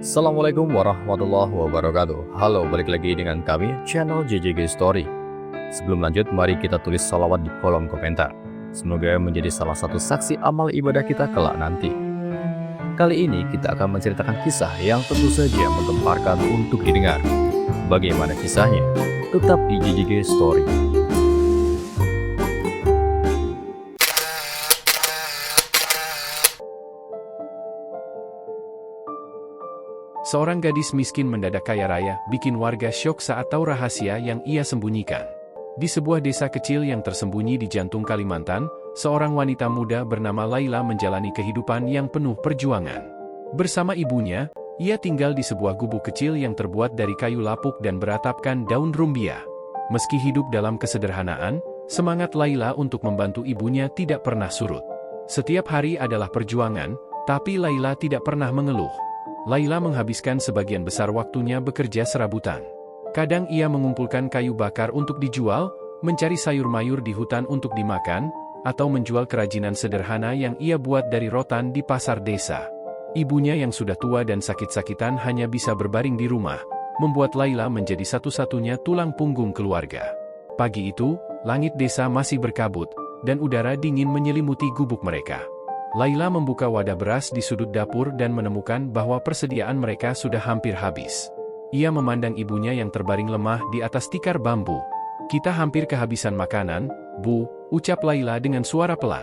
Assalamualaikum warahmatullahi wabarakatuh. Halo, balik lagi dengan kami, channel JJG Story. Sebelum lanjut, mari kita tulis salawat di kolom komentar. Semoga menjadi salah satu saksi amal ibadah kita kelak nanti. Kali ini kita akan menceritakan kisah yang tentu saja menggemparkan untuk didengar. Bagaimana kisahnya? Tetap di JJG Story. Seorang gadis miskin mendadak kaya raya, bikin warga syok saat tahu rahasia yang ia sembunyikan. Di sebuah desa kecil yang tersembunyi di jantung Kalimantan, seorang wanita muda bernama Laila menjalani kehidupan yang penuh perjuangan. Bersama ibunya, ia tinggal di sebuah gubuk kecil yang terbuat dari kayu lapuk dan beratapkan daun rumbia. Meski hidup dalam kesederhanaan, semangat Laila untuk membantu ibunya tidak pernah surut. Setiap hari adalah perjuangan, tapi Laila tidak pernah mengeluh. Laila menghabiskan sebagian besar waktunya bekerja serabutan. Kadang ia mengumpulkan kayu bakar untuk dijual, mencari sayur mayur di hutan untuk dimakan, atau menjual kerajinan sederhana yang ia buat dari rotan di pasar desa. Ibunya yang sudah tua dan sakit-sakitan hanya bisa berbaring di rumah, membuat Laila menjadi satu-satunya tulang punggung keluarga. Pagi itu, langit desa masih berkabut, dan udara dingin menyelimuti gubuk mereka. Laila membuka wadah beras di sudut dapur dan menemukan bahwa persediaan mereka sudah hampir habis. Ia memandang ibunya yang terbaring lemah di atas tikar bambu. "Kita hampir kehabisan makanan, Bu," ucap Laila dengan suara pelan.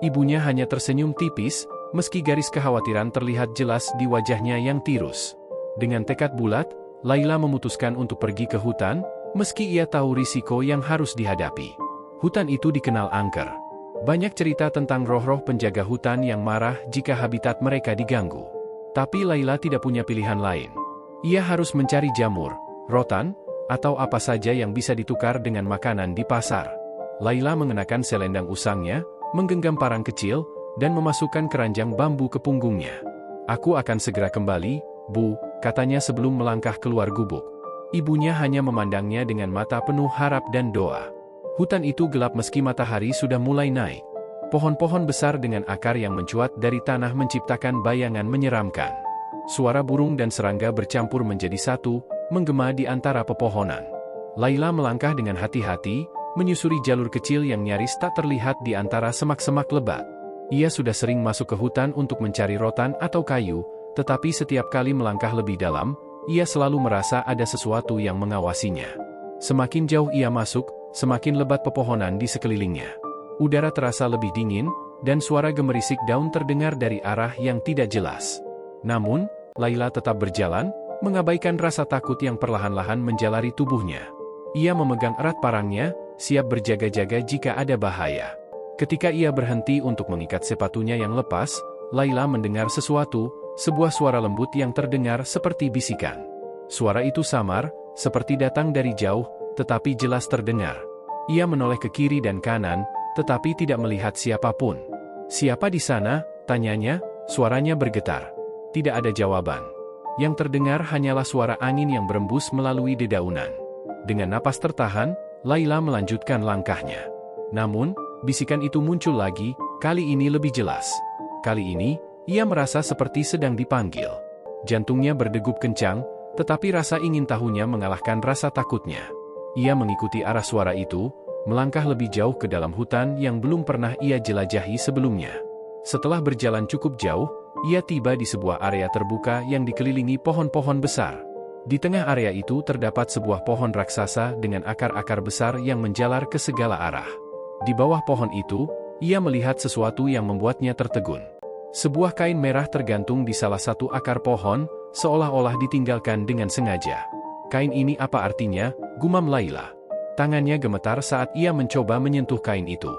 Ibunya hanya tersenyum tipis, meski garis kekhawatiran terlihat jelas di wajahnya yang tirus. Dengan tekad bulat, Laila memutuskan untuk pergi ke hutan, meski ia tahu risiko yang harus dihadapi. Hutan itu dikenal angker. Banyak cerita tentang roh-roh penjaga hutan yang marah jika habitat mereka diganggu. Tapi Laila tidak punya pilihan lain. Ia harus mencari jamur, rotan, atau apa saja yang bisa ditukar dengan makanan di pasar. Laila mengenakan selendang usangnya, menggenggam parang kecil, dan memasukkan keranjang bambu ke punggungnya. "Aku akan segera kembali, Bu," katanya sebelum melangkah keluar gubuk. Ibunya hanya memandangnya dengan mata penuh harap dan doa. Hutan itu gelap meski matahari sudah mulai naik. Pohon-pohon besar dengan akar yang mencuat dari tanah menciptakan bayangan menyeramkan. Suara burung dan serangga bercampur menjadi satu, menggema di antara pepohonan. Laila melangkah dengan hati-hati, menyusuri jalur kecil yang nyaris tak terlihat di antara semak-semak lebat. Ia sudah sering masuk ke hutan untuk mencari rotan atau kayu, tetapi setiap kali melangkah lebih dalam, ia selalu merasa ada sesuatu yang mengawasinya. Semakin jauh ia masuk, semakin lebat pepohonan di sekelilingnya. Udara terasa lebih dingin, dan suara gemerisik daun terdengar dari arah yang tidak jelas. Namun, Laila tetap berjalan, mengabaikan rasa takut yang perlahan-lahan menjalari tubuhnya. Ia memegang erat parangnya, siap berjaga-jaga jika ada bahaya. Ketika ia berhenti untuk mengikat sepatunya yang lepas, Laila mendengar sesuatu, sebuah suara lembut yang terdengar seperti bisikan. Suara itu samar, seperti datang dari jauh, tetapi jelas terdengar. Ia menoleh ke kiri dan kanan, tetapi tidak melihat siapapun. "Siapa di sana?" tanyanya, suaranya bergetar. Tidak ada jawaban. Yang terdengar hanyalah suara angin yang berembus melalui dedaunan. Dengan napas tertahan, Laila melanjutkan langkahnya. Namun, bisikan itu muncul lagi, kali ini lebih jelas. Kali ini, ia merasa seperti sedang dipanggil. Jantungnya berdegup kencang, tetapi rasa ingin tahunya mengalahkan rasa takutnya. Ia mengikuti arah suara itu, melangkah lebih jauh ke dalam hutan yang belum pernah ia jelajahi sebelumnya. Setelah berjalan cukup jauh, ia tiba di sebuah area terbuka yang dikelilingi pohon-pohon besar. Di tengah area itu terdapat sebuah pohon raksasa dengan akar-akar besar yang menjalar ke segala arah. Di bawah pohon itu, ia melihat sesuatu yang membuatnya tertegun. Sebuah kain merah tergantung di salah satu akar pohon, seolah-olah ditinggalkan dengan sengaja. "Kain ini apa artinya?" gumam Laila. Tangannya gemetar saat ia mencoba menyentuh kain itu.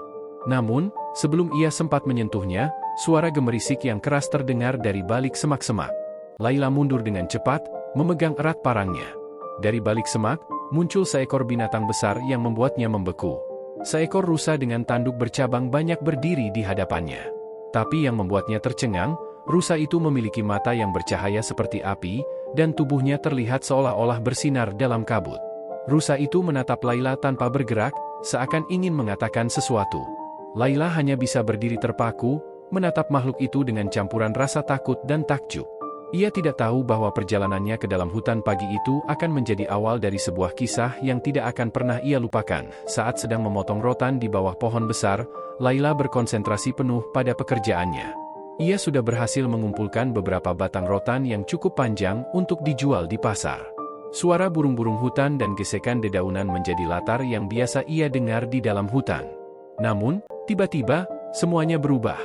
Namun, sebelum ia sempat menyentuhnya, suara gemerisik yang keras terdengar dari balik semak-semak. Laila mundur dengan cepat, memegang erat parangnya. Dari balik semak, muncul seekor binatang besar yang membuatnya membeku. Seekor rusa dengan tanduk bercabang banyak berdiri di hadapannya. Tapi yang membuatnya tercengang, rusa itu memiliki mata yang bercahaya seperti api, dan tubuhnya terlihat seolah-olah bersinar dalam kabut. Rusa itu menatap Laila tanpa bergerak, seakan ingin mengatakan sesuatu. Laila hanya bisa berdiri terpaku, menatap makhluk itu dengan campuran rasa takut dan takjub. Ia tidak tahu bahwa perjalanannya ke dalam hutan pagi itu akan menjadi awal dari sebuah kisah yang tidak akan pernah ia lupakan. Saat sedang memotong rotan di bawah pohon besar, Laila berkonsentrasi penuh pada pekerjaannya. Ia sudah berhasil mengumpulkan beberapa batang rotan yang cukup panjang untuk dijual di pasar. Suara burung-burung hutan dan gesekan dedaunan menjadi latar yang biasa ia dengar di dalam hutan. Namun, tiba-tiba, semuanya berubah.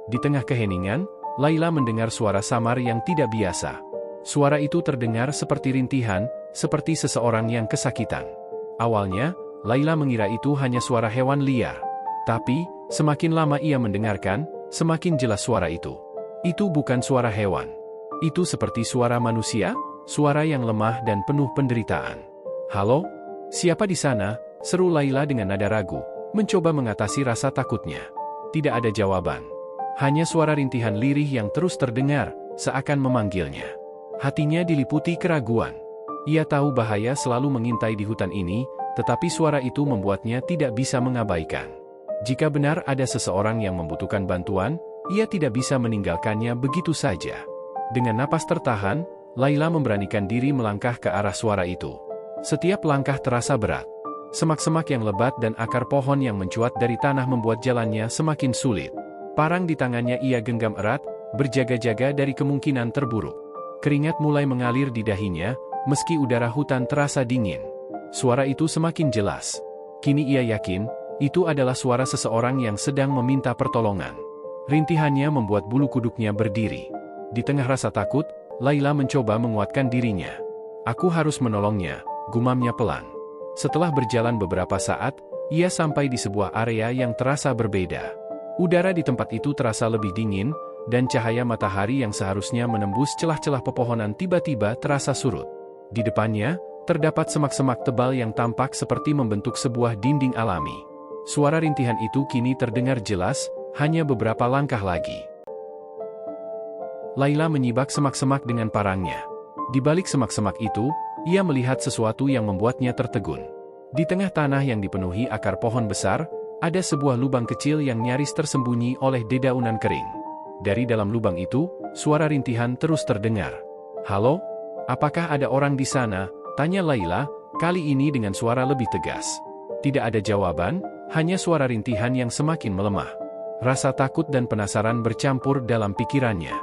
Di tengah keheningan, Laila mendengar suara samar yang tidak biasa. Suara itu terdengar seperti rintihan, seperti seseorang yang kesakitan. Awalnya, Laila mengira itu hanya suara hewan liar. Tapi, semakin lama ia mendengarkan, semakin jelas suara itu. Itu bukan suara hewan. Itu seperti suara manusia, suara yang lemah dan penuh penderitaan. "Halo? Siapa di sana?" seru Laila dengan nada ragu, mencoba mengatasi rasa takutnya. Tidak ada jawaban. Hanya suara rintihan lirih yang terus terdengar, seakan memanggilnya. Hatinya diliputi keraguan. Ia tahu bahaya selalu mengintai di hutan ini, tetapi suara itu membuatnya tidak bisa mengabaikan. Jika benar ada seseorang yang membutuhkan bantuan, ia tidak bisa meninggalkannya begitu saja. Dengan napas tertahan, Laila memberanikan diri melangkah ke arah suara itu. Setiap langkah terasa berat. Semak-semak yang lebat dan akar pohon yang mencuat dari tanah membuat jalannya semakin sulit. Parang di tangannya ia genggam erat, berjaga-jaga dari kemungkinan terburuk. Keringat mulai mengalir di dahinya, meski udara hutan terasa dingin. Suara itu semakin jelas. Kini ia yakin, itu adalah suara seseorang yang sedang meminta pertolongan. Rintihannya membuat bulu kuduknya berdiri. Di tengah rasa takut, Laila mencoba menguatkan dirinya. "Aku harus menolongnya," gumamnya pelan. Setelah berjalan beberapa saat, ia sampai di sebuah area yang terasa berbeda. Udara di tempat itu terasa lebih dingin, dan cahaya matahari yang seharusnya menembus celah-celah pepohonan tiba-tiba terasa surut. Di depannya, terdapat semak-semak tebal yang tampak seperti membentuk sebuah dinding alami. Suara rintihan itu kini terdengar jelas, hanya beberapa langkah lagi. Laila menyibak semak-semak dengan parangnya. Di balik semak-semak itu, ia melihat sesuatu yang membuatnya tertegun. Di tengah tanah yang dipenuhi akar pohon besar, ada sebuah lubang kecil yang nyaris tersembunyi oleh dedaunan kering. Dari dalam lubang itu, suara rintihan terus terdengar. "Halo? Apakah ada orang di sana?" tanya Laila, kali ini dengan suara lebih tegas. Tidak ada jawaban, hanya suara rintihan yang semakin melemah. Rasa takut dan penasaran bercampur dalam pikirannya.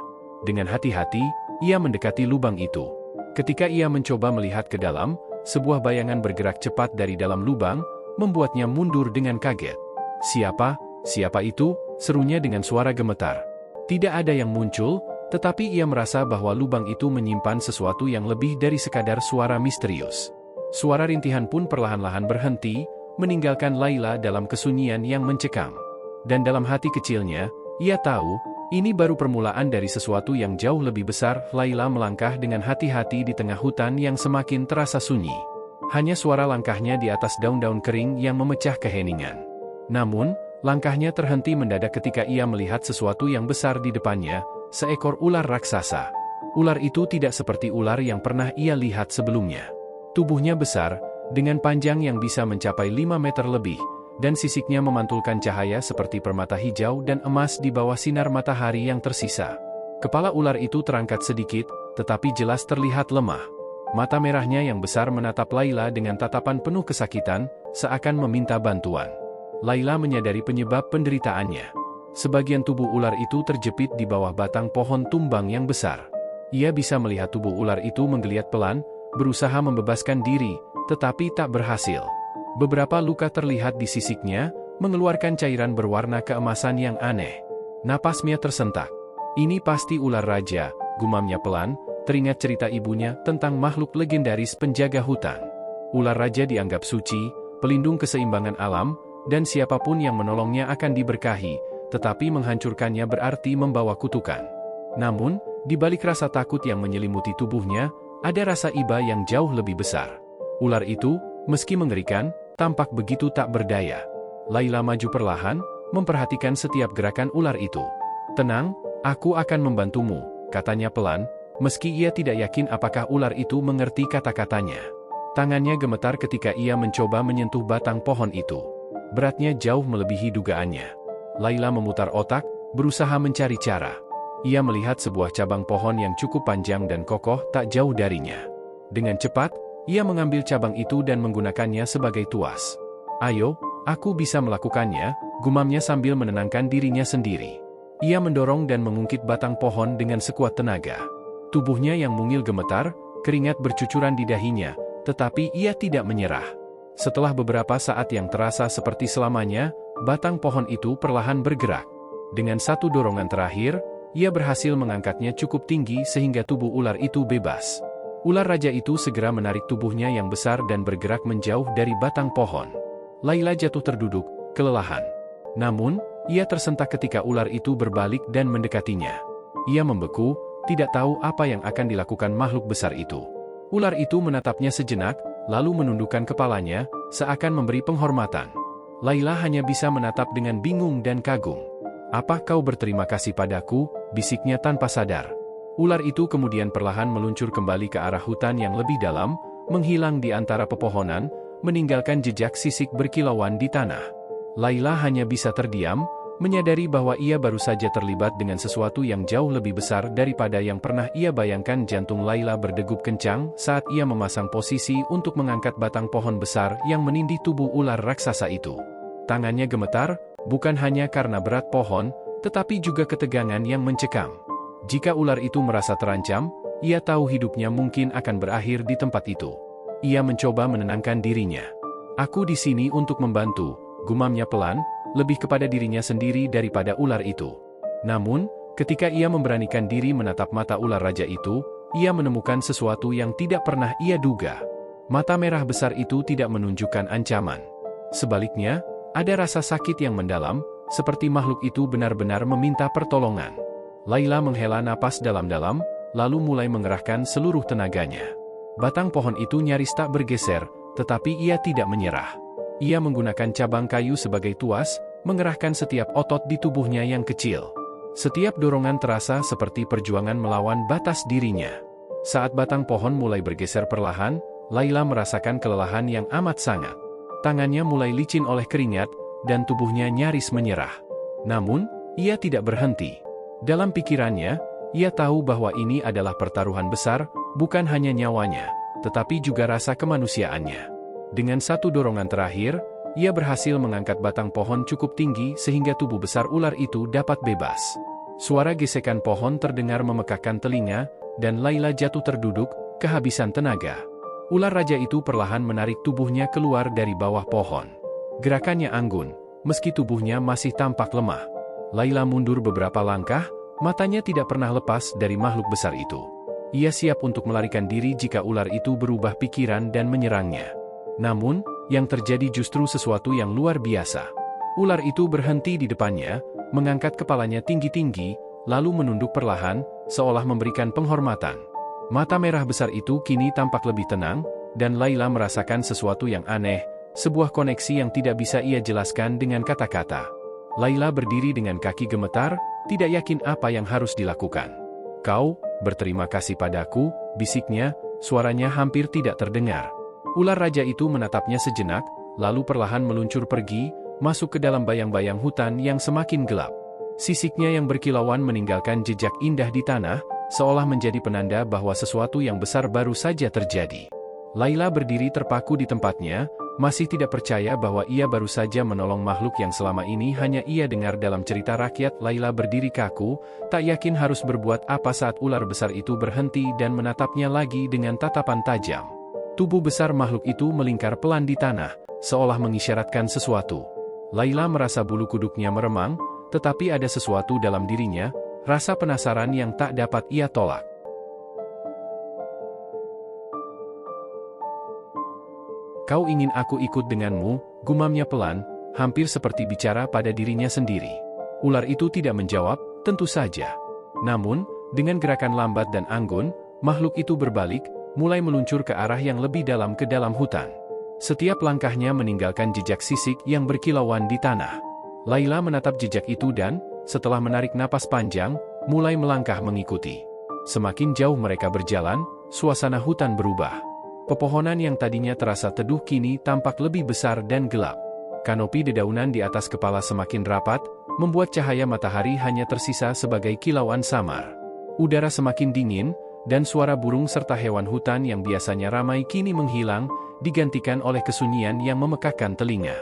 Dengan hati-hati, ia mendekati lubang itu. Ketika ia mencoba melihat ke dalam, sebuah bayangan bergerak cepat dari dalam lubang, membuatnya mundur dengan kaget. "Siapa? Siapa itu?" serunya dengan suara gemetar. Tidak ada yang muncul, tetapi ia merasa bahwa lubang itu menyimpan sesuatu yang lebih dari sekadar suara misterius. Suara rintihan pun perlahan-lahan berhenti, meninggalkan Laila dalam kesunyian yang mencekam. Dan dalam hati kecilnya, ia tahu, ini baru permulaan dari sesuatu yang jauh lebih besar. Laila melangkah dengan hati-hati di tengah hutan yang semakin terasa sunyi. Hanya suara langkahnya di atas daun-daun kering yang memecah keheningan. Namun, langkahnya terhenti mendadak ketika ia melihat sesuatu yang besar di depannya, seekor ular raksasa. Ular itu tidak seperti ular yang pernah ia lihat sebelumnya. Tubuhnya besar, dengan panjang yang bisa mencapai 5 meter lebih, dan sisiknya memantulkan cahaya seperti permata hijau dan emas di bawah sinar matahari yang tersisa. Kepala ular itu terangkat sedikit, tetapi jelas terlihat lemah. Mata merahnya yang besar menatap Laila dengan tatapan penuh kesakitan, seakan meminta bantuan. Laila menyadari penyebab penderitaannya. Sebagian tubuh ular itu terjepit di bawah batang pohon tumbang yang besar. Ia bisa melihat tubuh ular itu menggeliat pelan, berusaha membebaskan diri, tetapi tak berhasil. Beberapa luka terlihat di sisiknya, mengeluarkan cairan berwarna keemasan yang aneh. Napasnya tersentak. "Ini pasti ular raja," gumamnya pelan, teringat cerita ibunya tentang makhluk legendaris penjaga hutan. Ular raja dianggap suci, pelindung keseimbangan alam, dan siapapun yang menolongnya akan diberkahi, tetapi menghancurkannya berarti membawa kutukan. Namun, di balik rasa takut yang menyelimuti tubuhnya, ada rasa iba yang jauh lebih besar. Ular itu, meski mengerikan, tampak begitu tak berdaya. Laila maju perlahan, memperhatikan setiap gerakan ular itu. "Tenang, aku akan membantumu," katanya pelan, meski ia tidak yakin apakah ular itu mengerti kata-katanya. Tangannya gemetar ketika ia mencoba menyentuh batang pohon itu. Beratnya jauh melebihi dugaannya. Laila memutar otak, berusaha mencari cara. Ia melihat sebuah cabang pohon yang cukup panjang dan kokoh tak jauh darinya. Dengan cepat, ia mengambil cabang itu dan menggunakannya sebagai tuas. "Ayo, aku bisa melakukannya," gumamnya sambil menenangkan dirinya sendiri. Ia mendorong dan mengungkit batang pohon dengan sekuat tenaga. Tubuhnya yang mungil gemetar, keringat bercucuran di dahinya, tetapi ia tidak menyerah. Setelah beberapa saat yang terasa seperti selamanya, batang pohon itu perlahan bergerak. Dengan satu dorongan terakhir, ia berhasil mengangkatnya cukup tinggi sehingga tubuh ular itu bebas. Ular raja itu segera menarik tubuhnya yang besar dan bergerak menjauh dari batang pohon. Layla jatuh terduduk, kelelahan. Namun, ia tersentak ketika ular itu berbalik dan mendekatinya. Ia membeku, tidak tahu apa yang akan dilakukan makhluk besar itu. Ular itu menatapnya sejenak, lalu menundukkan kepalanya, seakan memberi penghormatan. Layla hanya bisa menatap dengan bingung dan kagum. "Apa kau berterima kasih padaku?" bisiknya tanpa sadar. Ular itu kemudian perlahan meluncur kembali ke arah hutan yang lebih dalam, menghilang di antara pepohonan, meninggalkan jejak sisik berkilauan di tanah. Layla hanya bisa terdiam, menyadari bahwa ia baru saja terlibat dengan sesuatu yang jauh lebih besar daripada yang pernah ia bayangkan. Jantung Layla berdegup kencang saat ia memasang posisi untuk mengangkat batang pohon besar yang menindih tubuh ular raksasa itu. Tangannya gemetar, bukan hanya karena berat pohon, tetapi juga ketegangan yang mencekam. Jika ular itu merasa terancam, ia tahu hidupnya mungkin akan berakhir di tempat itu. Ia mencoba menenangkan dirinya. "Aku di sini untuk membantu," gumamnya pelan, lebih kepada dirinya sendiri daripada ular itu. Namun, ketika ia memberanikan diri menatap mata ular raja itu, ia menemukan sesuatu yang tidak pernah ia duga. Mata merah besar itu tidak menunjukkan ancaman. Sebaliknya, ada rasa sakit yang mendalam, seperti makhluk itu benar-benar meminta pertolongan. Layla menghela napas dalam-dalam, lalu mulai mengerahkan seluruh tenaganya. Batang pohon itu nyaris tak bergeser, tetapi ia tidak menyerah. Ia menggunakan cabang kayu sebagai tuas, mengerahkan setiap otot di tubuhnya yang kecil. Setiap dorongan terasa seperti perjuangan melawan batas dirinya. Saat batang pohon mulai bergeser perlahan, Layla merasakan kelelahan yang amat sangat. Tangannya mulai licin oleh keringat, dan tubuhnya nyaris menyerah. Namun, ia tidak berhenti. Dalam pikirannya, ia tahu bahwa ini adalah pertaruhan besar, bukan hanya nyawanya, tetapi juga rasa kemanusiaannya. Dengan satu dorongan terakhir, ia berhasil mengangkat batang pohon cukup tinggi sehingga tubuh besar ular itu dapat bebas. Suara gesekan pohon terdengar memekakkan telinga, dan Layla jatuh terduduk, kehabisan tenaga. Ular raja itu perlahan menarik tubuhnya keluar dari bawah pohon. Gerakannya anggun, meski tubuhnya masih tampak lemah. Layla mundur beberapa langkah, matanya tidak pernah lepas dari makhluk besar itu. Ia siap untuk melarikan diri jika ular itu berubah pikiran dan menyerangnya. Namun, yang terjadi justru sesuatu yang luar biasa. Ular itu berhenti di depannya, mengangkat kepalanya tinggi-tinggi, lalu menunduk perlahan, seolah memberikan penghormatan. Mata merah besar itu kini tampak lebih tenang, dan Layla merasakan sesuatu yang aneh, sebuah koneksi yang tidak bisa ia jelaskan dengan kata-kata. Layla berdiri dengan kaki gemetar, tidak yakin apa yang harus dilakukan. "Kau berterima kasih padaku," bisiknya, suaranya hampir tidak terdengar. Ular raja itu menatapnya sejenak, lalu perlahan meluncur pergi, masuk ke dalam bayang-bayang hutan yang semakin gelap. Sisiknya yang berkilauan meninggalkan jejak indah di tanah, seolah menjadi penanda bahwa sesuatu yang besar baru saja terjadi. Layla berdiri terpaku di tempatnya, masih tidak percaya bahwa ia baru saja menolong makhluk yang selama ini hanya ia dengar dalam cerita rakyat. Layla berdiri kaku, tak yakin harus berbuat apa saat ular besar itu berhenti dan menatapnya lagi dengan tatapan tajam. Tubuh besar makhluk itu melingkar pelan di tanah, seolah mengisyaratkan sesuatu. Layla merasa bulu kuduknya meremang, tetapi ada sesuatu dalam dirinya, rasa penasaran yang tak dapat ia tolak. "Kau ingin aku ikut denganmu?" gumamnya pelan, hampir seperti bicara pada dirinya sendiri. Ular itu tidak menjawab, tentu saja. Namun, dengan gerakan lambat dan anggun, makhluk itu berbalik, mulai meluncur ke arah yang lebih dalam ke dalam hutan. Setiap langkahnya meninggalkan jejak sisik yang berkilauan di tanah. Layla menatap jejak itu dan, setelah menarik napas panjang, mulai melangkah mengikuti. Semakin jauh mereka berjalan, suasana hutan berubah. Pepohonan yang tadinya terasa teduh kini tampak lebih besar dan gelap. Kanopi dedaunan di atas kepala semakin rapat, membuat cahaya matahari hanya tersisa sebagai kilauan samar. Udara semakin dingin, dan suara burung serta hewan hutan yang biasanya ramai kini menghilang, digantikan oleh kesunyian yang memekakkan telinga.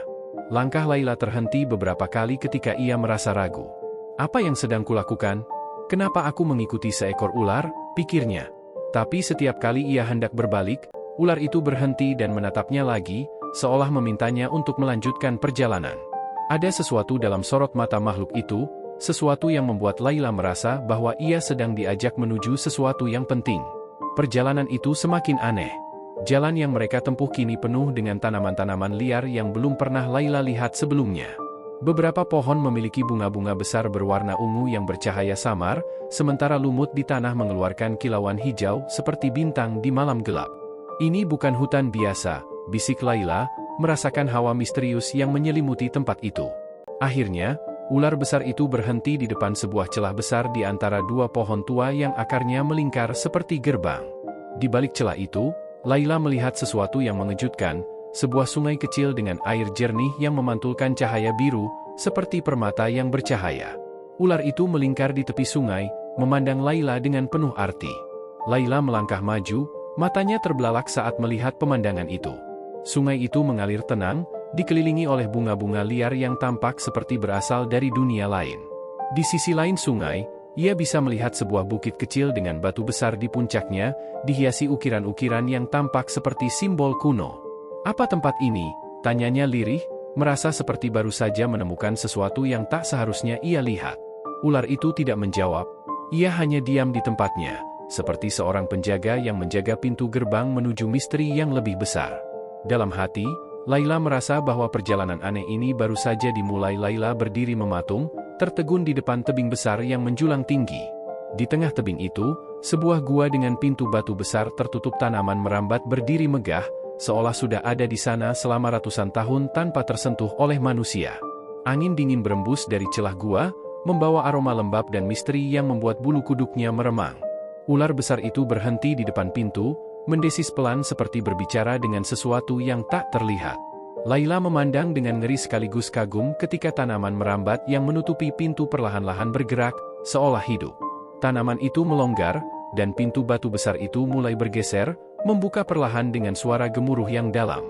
Langkah Laila terhenti beberapa kali ketika ia merasa ragu. Apa yang sedang kulakukan? Kenapa aku mengikuti seekor ular? Pikirnya. Tapi setiap kali ia hendak berbalik, ular itu berhenti dan menatapnya lagi, seolah memintanya untuk melanjutkan perjalanan. Ada sesuatu dalam sorot mata makhluk itu, sesuatu yang membuat Laila merasa bahwa ia sedang diajak menuju sesuatu yang penting. Perjalanan itu semakin aneh. Jalan yang mereka tempuh kini penuh dengan tanaman-tanaman liar yang belum pernah Laila lihat sebelumnya. Beberapa pohon memiliki bunga-bunga besar berwarna ungu yang bercahaya samar, sementara lumut di tanah mengeluarkan kilauan hijau seperti bintang di malam gelap. Ini bukan hutan biasa, bisik Laila, merasakan hawa misterius yang menyelimuti tempat itu. Akhirnya, ular besar itu berhenti di depan sebuah celah besar di antara dua pohon tua yang akarnya melingkar seperti gerbang. Di balik celah itu, Laila melihat sesuatu yang mengejutkan, sebuah sungai kecil dengan air jernih yang memantulkan cahaya biru, seperti permata yang bercahaya. Ular itu melingkar di tepi sungai, memandang Laila dengan penuh arti. Laila melangkah maju, matanya terbelalak saat melihat pemandangan itu. Sungai itu mengalir tenang, dikelilingi oleh bunga-bunga liar yang tampak seperti berasal dari dunia lain. Di sisi lain sungai, ia bisa melihat sebuah bukit kecil dengan batu besar di puncaknya, dihiasi ukiran-ukiran yang tampak seperti simbol kuno. Apa tempat ini? Tanyanya lirih, merasa seperti baru saja menemukan sesuatu yang tak seharusnya ia lihat. Ular itu tidak menjawab, ia hanya diam di tempatnya, seperti seorang penjaga yang menjaga pintu gerbang menuju misteri yang lebih besar. Dalam hati, Laila merasa bahwa perjalanan aneh ini baru saja dimulai. Laila berdiri mematung, tertegun di depan tebing besar yang menjulang tinggi. Di tengah tebing itu, sebuah gua dengan pintu batu besar tertutup tanaman merambat berdiri megah, seolah sudah ada di sana selama ratusan tahun tanpa tersentuh oleh manusia. Angin dingin berembus dari celah gua, membawa aroma lembab dan misteri yang membuat bulu kuduknya meremang. Ular besar itu berhenti di depan pintu, mendesis pelan seperti berbicara dengan sesuatu yang tak terlihat. Laila memandang dengan ngeri sekaligus kagum ketika tanaman merambat yang menutupi pintu perlahan-lahan bergerak, seolah hidup. Tanaman itu melonggar, dan pintu batu besar itu mulai bergeser, membuka perlahan dengan suara gemuruh yang dalam.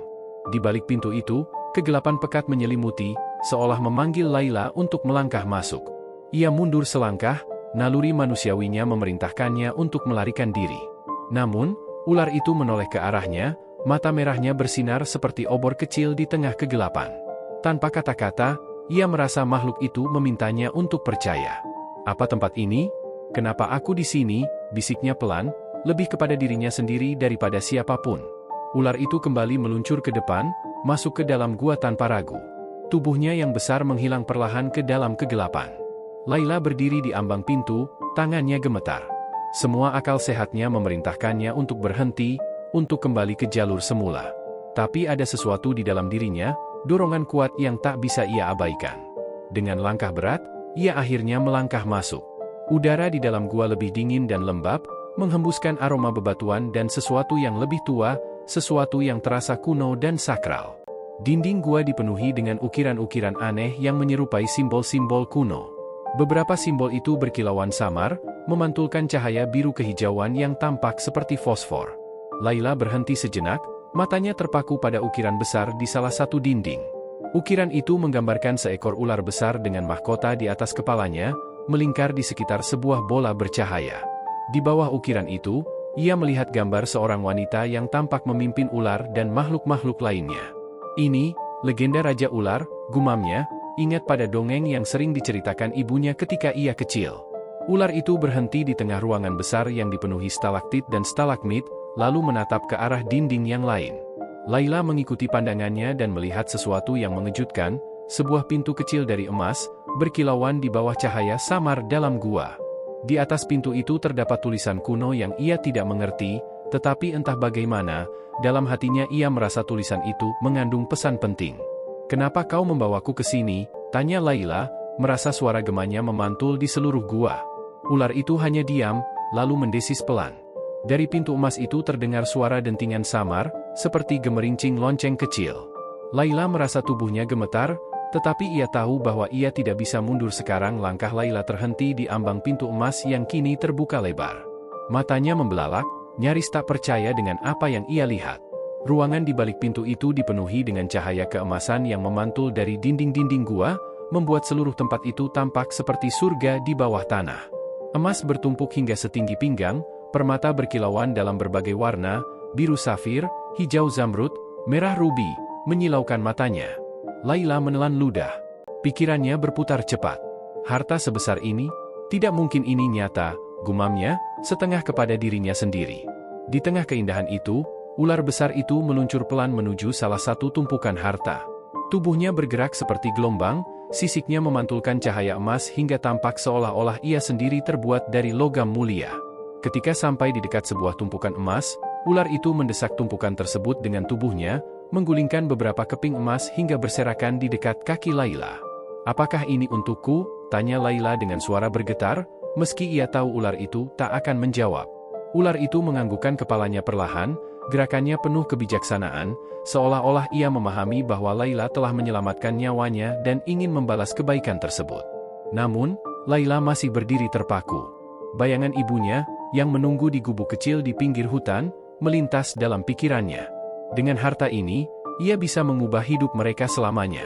Di balik pintu itu, kegelapan pekat menyelimuti, seolah memanggil Laila untuk melangkah masuk. Ia mundur selangkah, naluri manusiawinya memerintahkannya untuk melarikan diri. Namun, ular itu menoleh ke arahnya, mata merahnya bersinar seperti obor kecil di tengah kegelapan. Tanpa kata-kata, ia merasa makhluk itu memintanya untuk percaya. Apa tempat ini? Kenapa aku di sini? Bisiknya pelan, lebih kepada dirinya sendiri daripada siapapun. Ular itu kembali meluncur ke depan, masuk ke dalam gua tanpa ragu. Tubuhnya yang besar menghilang perlahan ke dalam kegelapan. Laila berdiri di ambang pintu, tangannya gemetar. Semua akal sehatnya memerintahkannya untuk berhenti, untuk kembali ke jalur semula. Tapi ada sesuatu di dalam dirinya, dorongan kuat yang tak bisa ia abaikan. Dengan langkah berat, ia akhirnya melangkah masuk. Udara di dalam gua lebih dingin dan lembab, menghembuskan aroma bebatuan dan sesuatu yang lebih tua, sesuatu yang terasa kuno dan sakral. Dinding gua dipenuhi dengan ukiran-ukiran aneh yang menyerupai simbol-simbol kuno. Beberapa simbol itu berkilauan samar, memantulkan cahaya biru kehijauan yang tampak seperti fosfor. Laila berhenti sejenak, matanya terpaku pada ukiran besar di salah satu dinding. Ukiran itu menggambarkan seekor ular besar dengan mahkota di atas kepalanya, melingkar di sekitar sebuah bola bercahaya. Di bawah ukiran itu, ia melihat gambar seorang wanita yang tampak memimpin ular dan makhluk-makhluk lainnya. Ini, legenda Raja Ular, gumamnya, ingat pada dongeng yang sering diceritakan ibunya ketika ia kecil. Ular itu berhenti di tengah ruangan besar yang dipenuhi stalaktit dan stalagmit, lalu menatap ke arah dinding yang lain. Laila mengikuti pandangannya dan melihat sesuatu yang mengejutkan, sebuah pintu kecil dari emas, berkilauan di bawah cahaya samar dalam gua. Di atas pintu itu terdapat tulisan kuno yang ia tidak mengerti, tetapi entah bagaimana, dalam hatinya ia merasa tulisan itu mengandung pesan penting. "Kenapa kau membawaku ke sini?" tanya Laila, merasa suara gemanya memantul di seluruh gua. Ular itu hanya diam, lalu mendesis pelan. Dari pintu emas itu terdengar suara dentingan samar, seperti gemerincing lonceng kecil. Laila merasa tubuhnya gemetar, Tetapi ia tahu bahwa ia tidak bisa mundur sekarang. Langkah Laila terhenti di ambang pintu emas yang kini terbuka lebar. Matanya membelalak, nyaris tak percaya dengan apa yang ia lihat. Ruangan di balik pintu itu dipenuhi dengan cahaya keemasan yang memantul dari dinding-dinding gua, membuat seluruh tempat itu tampak seperti surga di bawah tanah. Emas bertumpuk hingga setinggi pinggang, permata berkilauan dalam berbagai warna, biru safir, hijau zamrud, merah rubi, menyilaukan matanya. Laila menelan ludah. Pikirannya berputar cepat. Harta sebesar ini? Tidak mungkin ini nyata, gumamnya, setengah kepada dirinya sendiri. Di tengah keindahan itu, ular besar itu meluncur pelan menuju salah satu tumpukan harta. Tubuhnya bergerak seperti gelombang, sisiknya memantulkan cahaya emas hingga tampak seolah-olah ia sendiri terbuat dari logam mulia. Ketika sampai di dekat sebuah tumpukan emas, ular itu mendesak tumpukan tersebut dengan tubuhnya, menggulingkan beberapa keping emas hingga berserakan di dekat kaki Laila. "Apakah ini untukku?" tanya Laila dengan suara bergetar, meski ia tahu ular itu tak akan menjawab. Ular itu menganggukkan kepalanya perlahan, gerakannya penuh kebijaksanaan, seolah-olah ia memahami bahwa Laila telah menyelamatkan nyawanya dan ingin membalas kebaikan tersebut. Namun, Laila masih berdiri terpaku. Bayangan ibunya, yang menunggu di gubuk kecil di pinggir hutan, melintas dalam pikirannya. Dengan harta ini, ia bisa mengubah hidup mereka selamanya.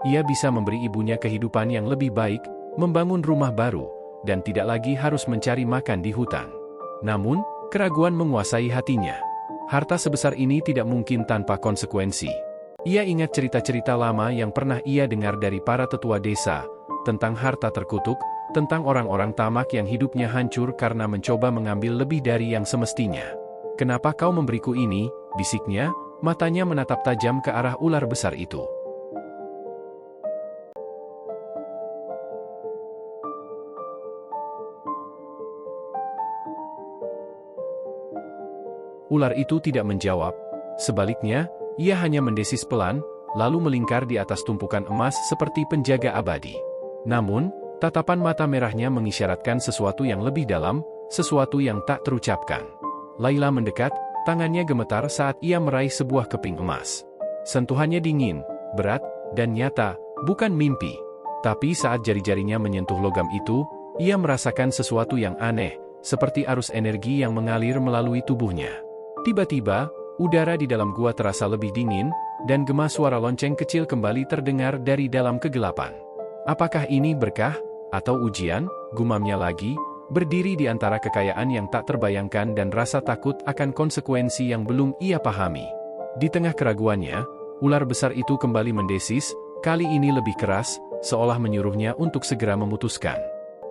Ia bisa memberi ibunya kehidupan yang lebih baik, membangun rumah baru, dan tidak lagi harus mencari makan di hutan. Namun, keraguan menguasai hatinya. Harta sebesar ini tidak mungkin tanpa konsekuensi. Ia ingat cerita-cerita lama yang pernah ia dengar dari para tetua desa, tentang harta terkutuk, tentang orang-orang tamak yang hidupnya hancur karena mencoba mengambil lebih dari yang semestinya. "Kenapa kau memberiku ini?" bisiknya, matanya menatap tajam ke arah ular besar itu. Ular itu tidak menjawab. Sebaliknya, ia hanya mendesis pelan, lalu melingkar di atas tumpukan emas seperti penjaga abadi. Namun, tatapan mata merahnya mengisyaratkan sesuatu yang lebih dalam, sesuatu yang tak terucapkan. Laila mendekat, tangannya gemetar saat ia meraih sebuah keping emas. Sentuhannya dingin, berat, dan nyata, bukan mimpi. Tapi saat jari-jarinya menyentuh logam itu, ia merasakan sesuatu yang aneh, seperti arus energi yang mengalir melalui tubuhnya. Tiba-tiba, udara di dalam gua terasa lebih dingin, dan gema suara lonceng kecil kembali terdengar dari dalam kegelapan. "Apakah ini berkah, atau ujian?" gumamnya lagi, berdiri di antara kekayaan yang tak terbayangkan dan rasa takut akan konsekuensi yang belum ia pahami. Di tengah keraguannya, ular besar itu kembali mendesis, kali ini lebih keras, seolah menyuruhnya untuk segera memutuskan.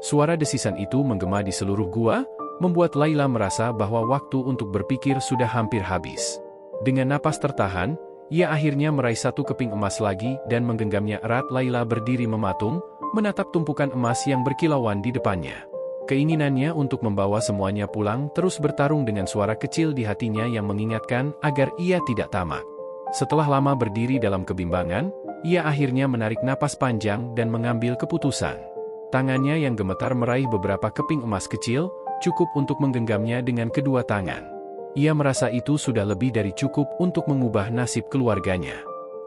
Suara desisan itu menggema di seluruh gua, membuat Laila merasa bahwa waktu untuk berpikir sudah hampir habis. Dengan napas tertahan, ia akhirnya meraih satu keping emas lagi dan menggenggamnya erat. Laila berdiri mematung, menatap tumpukan emas yang berkilauan di depannya. Keinginannya untuk membawa semuanya pulang terus bertarung dengan suara kecil di hatinya yang mengingatkan agar ia tidak tamak. Setelah lama berdiri dalam kebimbangan, ia akhirnya menarik napas panjang dan mengambil keputusan. Tangannya yang gemetar meraih beberapa keping emas kecil, cukup untuk menggenggamnya dengan kedua tangan. Ia merasa itu sudah lebih dari cukup untuk mengubah nasib keluarganya.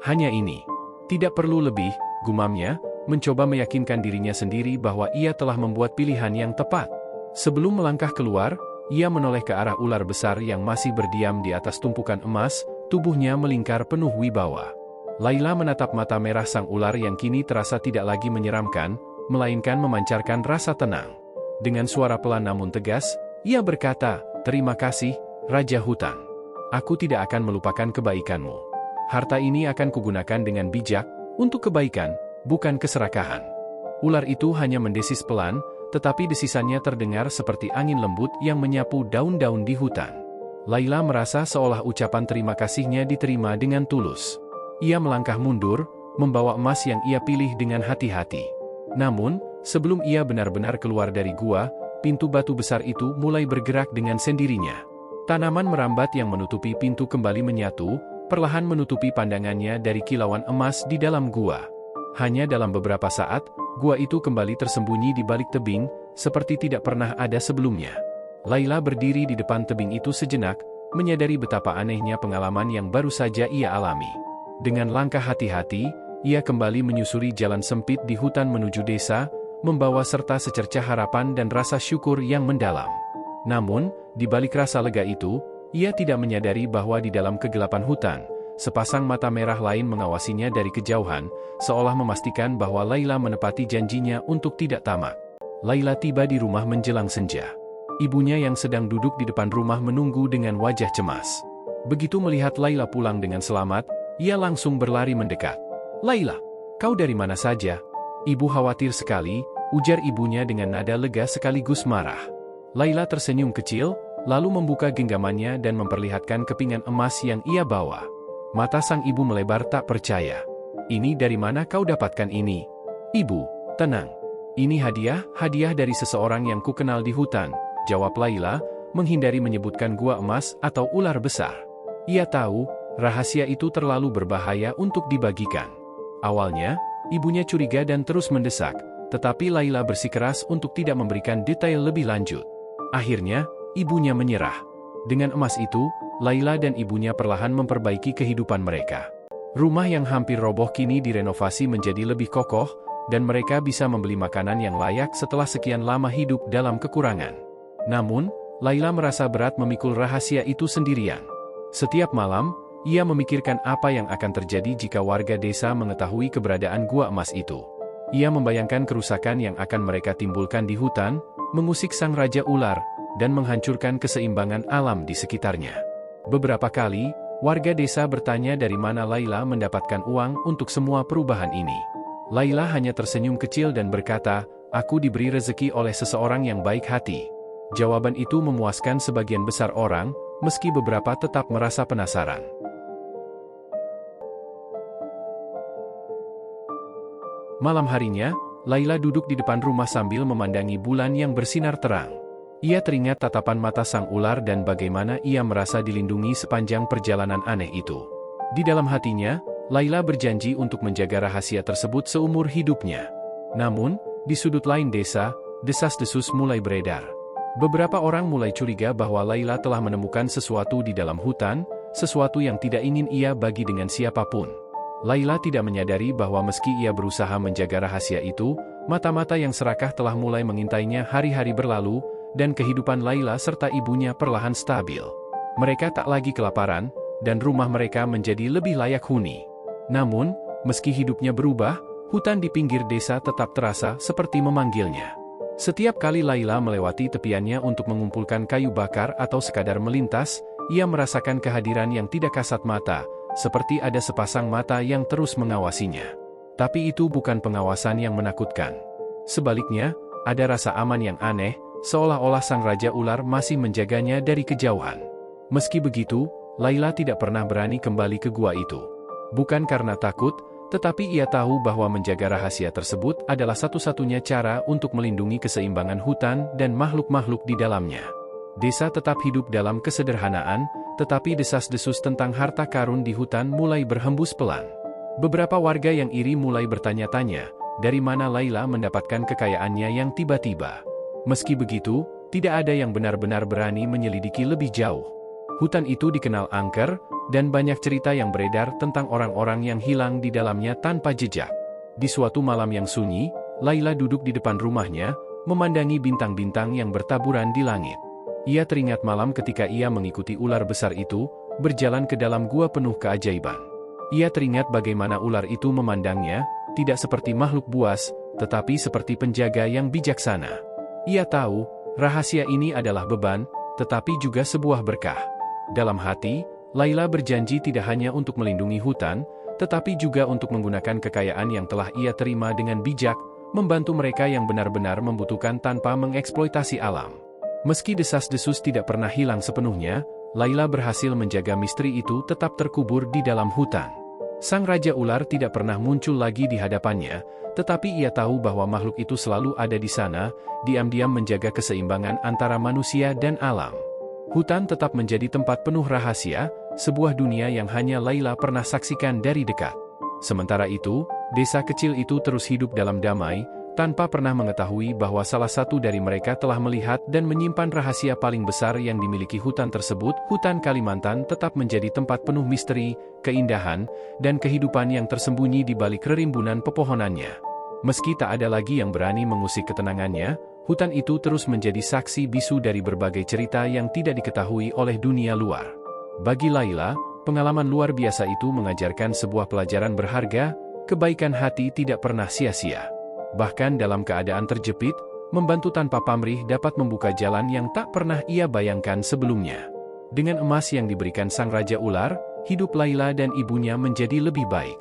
Hanya ini. Tidak perlu lebih, gumamnya, mencoba meyakinkan dirinya sendiri bahwa ia telah membuat pilihan yang tepat. Sebelum melangkah keluar, ia menoleh ke arah ular besar yang masih berdiam di atas tumpukan emas, tubuhnya melingkar penuh wibawa. Laila menatap mata merah sang ular yang kini terasa tidak lagi menyeramkan, melainkan memancarkan rasa tenang. Dengan suara pelan namun tegas, ia berkata, "Terima kasih, Raja Hutan. Aku tidak akan melupakan kebaikanmu. Harta ini akan kugunakan dengan bijak, untuk kebaikan, bukan keserakahan." Ular itu hanya mendesis pelan, tetapi desisannya terdengar seperti angin lembut yang menyapu daun-daun di hutan. Laila merasa seolah ucapan terima kasihnya diterima dengan tulus. Ia melangkah mundur, membawa emas yang ia pilih dengan hati-hati. Namun, sebelum ia benar-benar keluar dari gua, pintu batu besar itu mulai bergerak dengan sendirinya. Tanaman merambat yang menutupi pintu kembali menyatu, perlahan menutupi pandangannya dari kilauan emas di dalam gua. Hanya dalam beberapa saat, gua itu kembali tersembunyi di balik tebing, seperti tidak pernah ada sebelumnya. Laila berdiri di depan tebing itu sejenak, menyadari betapa anehnya pengalaman yang baru saja ia alami. Dengan langkah hati-hati, ia kembali menyusuri jalan sempit di hutan menuju desa, membawa serta secercah harapan dan rasa syukur yang mendalam. Namun, di balik rasa lega itu, ia tidak menyadari bahwa di dalam kegelapan hutan, sepasang mata merah lain mengawasinya dari kejauhan, seolah memastikan bahwa Laila menepati janjinya untuk tidak tamak. Laila tiba di rumah menjelang senja. Ibunya yang sedang duduk di depan rumah menunggu dengan wajah cemas. Begitu melihat Laila pulang dengan selamat, ia langsung berlari mendekat. "Laila, kau dari mana saja?" "Ibu khawatir sekali," ujar ibunya dengan nada lega sekaligus marah. Laila tersenyum kecil, lalu membuka genggamannya dan memperlihatkan kepingan emas yang ia bawa. Mata sang ibu melebar tak percaya. "Ini dari mana kau dapatkan ini?" "Ibu, tenang. Ini hadiah dari seseorang yang kukenal di hutan," jawab Laila, menghindari menyebutkan gua emas atau ular besar. Ia tahu, rahasia itu terlalu berbahaya untuk dibagikan. Awalnya, ibunya curiga dan terus mendesak, tetapi Laila bersikeras untuk tidak memberikan detail lebih lanjut. Akhirnya, ibunya menyerah. Dengan emas itu, Laila dan ibunya perlahan memperbaiki kehidupan mereka. Rumah yang hampir roboh kini direnovasi menjadi lebih kokoh, dan mereka bisa membeli makanan yang layak setelah sekian lama hidup dalam kekurangan. Namun, Laila merasa berat memikul rahasia itu sendirian. Setiap malam, ia memikirkan apa yang akan terjadi jika warga desa mengetahui keberadaan gua emas itu. Ia membayangkan kerusakan yang akan mereka timbulkan di hutan, mengusik sang raja ular, dan menghancurkan keseimbangan alam di sekitarnya. Beberapa kali, warga desa bertanya dari mana Laila mendapatkan uang untuk semua perubahan ini. Laila hanya tersenyum kecil dan berkata, "Aku diberi rezeki oleh seseorang yang baik hati." Jawaban itu memuaskan sebagian besar orang, meski beberapa tetap merasa penasaran. Malam harinya, Laila duduk di depan rumah sambil memandangi bulan yang bersinar terang. Ia teringat tatapan mata sang ular dan bagaimana ia merasa dilindungi sepanjang perjalanan aneh itu. Di dalam hatinya, Laila berjanji untuk menjaga rahasia tersebut seumur hidupnya. Namun, di sudut lain desa, desas-desus mulai beredar. Beberapa orang mulai curiga bahwa Laila telah menemukan sesuatu di dalam hutan, sesuatu yang tidak ingin ia bagi dengan siapapun. Laila tidak menyadari bahwa meski ia berusaha menjaga rahasia itu, mata-mata yang serakah telah mulai mengintainya. Hari-hari berlalu, dan kehidupan Laila serta ibunya perlahan stabil. Mereka tak lagi kelaparan, dan rumah mereka menjadi lebih layak huni. Namun, meski hidupnya berubah, hutan di pinggir desa tetap terasa seperti memanggilnya. Setiap kali Laila melewati tepiannya untuk mengumpulkan kayu bakar atau sekadar melintas, ia merasakan kehadiran yang tidak kasat mata, seperti ada sepasang mata yang terus mengawasinya. Tapi itu bukan pengawasan yang menakutkan. Sebaliknya, ada rasa aman yang aneh, seolah-olah sang raja ular masih menjaganya dari kejauhan. Meski begitu, Laila tidak pernah berani kembali ke gua itu. Bukan karena takut, tetapi ia tahu bahwa menjaga rahasia tersebut adalah satu-satunya cara untuk melindungi keseimbangan hutan dan makhluk-makhluk di dalamnya. Desa tetap hidup dalam kesederhanaan, tetapi desas-desus tentang harta karun di hutan mulai berhembus pelan. Beberapa warga yang iri mulai bertanya-tanya, dari mana Laila mendapatkan kekayaannya yang tiba-tiba. Meski begitu, tidak ada yang benar-benar berani menyelidiki lebih jauh. Hutan itu dikenal angker, dan banyak cerita yang beredar tentang orang-orang yang hilang di dalamnya tanpa jejak. Di suatu malam yang sunyi, Laila duduk di depan rumahnya, memandangi bintang-bintang yang bertaburan di langit. Ia teringat malam ketika ia mengikuti ular besar itu, berjalan ke dalam gua penuh keajaiban. Ia teringat bagaimana ular itu memandangnya, tidak seperti makhluk buas, tetapi seperti penjaga yang bijaksana. Ia tahu, rahasia ini adalah beban, tetapi juga sebuah berkah. Dalam hati, Laila berjanji tidak hanya untuk melindungi hutan, tetapi juga untuk menggunakan kekayaan yang telah ia terima dengan bijak, membantu mereka yang benar-benar membutuhkan tanpa mengeksploitasi alam. Meski desas-desus tidak pernah hilang sepenuhnya, Laila berhasil menjaga misteri itu tetap terkubur di dalam hutan. Sang Raja Ular tidak pernah muncul lagi di hadapannya, tetapi ia tahu bahwa makhluk itu selalu ada di sana, diam-diam menjaga keseimbangan antara manusia dan alam. Hutan tetap menjadi tempat penuh rahasia, sebuah dunia yang hanya Laila pernah saksikan dari dekat. Sementara itu, desa kecil itu terus hidup dalam damai, tanpa pernah mengetahui bahwa salah satu dari mereka telah melihat dan menyimpan rahasia paling besar yang dimiliki hutan tersebut. Hutan Kalimantan tetap menjadi tempat penuh misteri, keindahan, dan kehidupan yang tersembunyi di balik rerimbunan pepohonannya. Meski tak ada lagi yang berani mengusik ketenangannya, hutan itu terus menjadi saksi bisu dari berbagai cerita yang tidak diketahui oleh dunia luar. Bagi Laila, pengalaman luar biasa itu mengajarkan sebuah pelajaran berharga: kebaikan hati tidak pernah sia-sia. Bahkan dalam keadaan terjepit, membantu tanpa pamrih dapat membuka jalan yang tak pernah ia bayangkan sebelumnya. Dengan emas yang diberikan sang Raja Ular, hidup Laila dan ibunya menjadi lebih baik.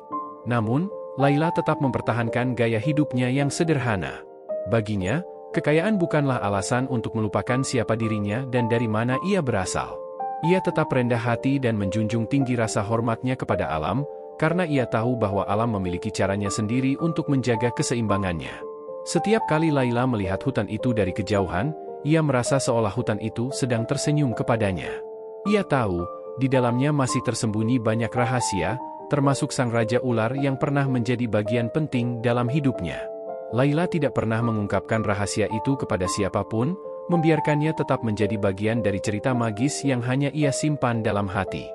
Namun, Laila tetap mempertahankan gaya hidupnya yang sederhana. Baginya, kekayaan bukanlah alasan untuk melupakan siapa dirinya dan dari mana ia berasal. Ia tetap rendah hati dan menjunjung tinggi rasa hormatnya kepada alam, karena ia tahu bahwa alam memiliki caranya sendiri untuk menjaga keseimbangannya. Setiap kali Laila melihat hutan itu dari kejauhan, ia merasa seolah hutan itu sedang tersenyum kepadanya. Ia tahu, di dalamnya masih tersembunyi banyak rahasia, termasuk sang Raja Ular yang pernah menjadi bagian penting dalam hidupnya. Laila tidak pernah mengungkapkan rahasia itu kepada siapapun, membiarkannya tetap menjadi bagian dari cerita magis yang hanya ia simpan dalam hati.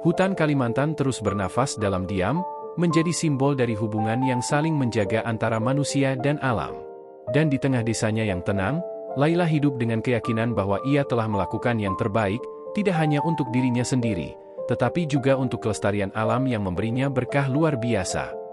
Hutan Kalimantan terus bernafas dalam diam, menjadi simbol dari hubungan yang saling menjaga antara manusia dan alam. Dan di tengah desanya yang tenang, Laila hidup dengan keyakinan bahwa ia telah melakukan yang terbaik, tidak hanya untuk dirinya sendiri, tetapi juga untuk kelestarian alam yang memberinya berkah luar biasa.